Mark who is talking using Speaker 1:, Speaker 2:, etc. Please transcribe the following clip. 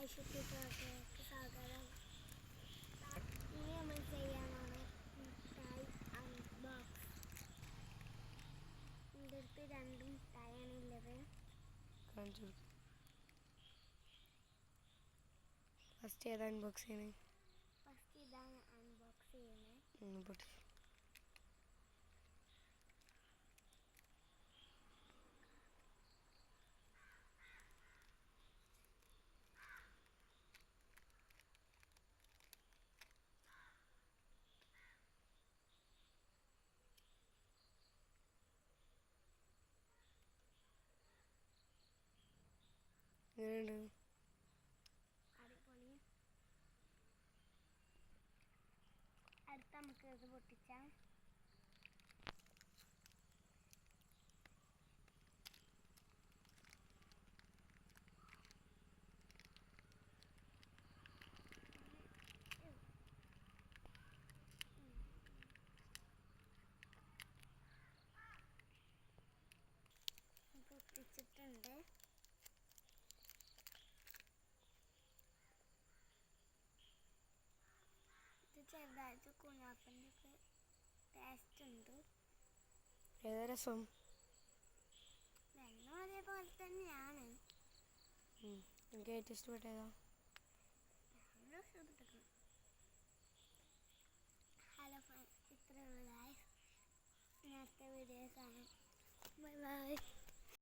Speaker 1: ഐഷുട്ടിക്ക് സ്വാഗതം. ഇനി നമ്മൾ ചെയ്യാനാണ് മിഠായി അൺബോക്സ്. എൻ്റെ അടുത്ത് 2 മിഠായിയാണ് ഉള്ളത്.
Speaker 2: ഫസ്റ്റ് ഏതാ അൺബോക്സ് ചെയ്യണേ?
Speaker 1: ഫസ്റ്റ് ഇതാണ് അൺബോക്സ് ചെയ്യുന്നത്.
Speaker 2: എങ്ങനെയുണ്ട്?
Speaker 1: അടിപൊളി. അടുത്ത നമുക്ക് ഇത് പൊട്ടിച്ചാം. പൊട്ടിച്ചിട്ടുണ്ട്. ഇത് ചെറുതായിട്ട് കുനാഫിൻ്റെ ഒക്കെ ടേസ്റ്റ് ഉണ്ട്.
Speaker 2: ഏതാ രസം?
Speaker 1: രണ്ടും അതേപോലെ തന്നെയാണ്.
Speaker 2: എനിക്ക് ഏറ്റവും ഇഷ്ടപ്പെട്ട ഏതാ?
Speaker 1: ഹലോ ഫ്രണ്ട്സ്, ഇത്രയുള്ള നേരത്തെ വീഡിയോ കാണാം. Bye bye.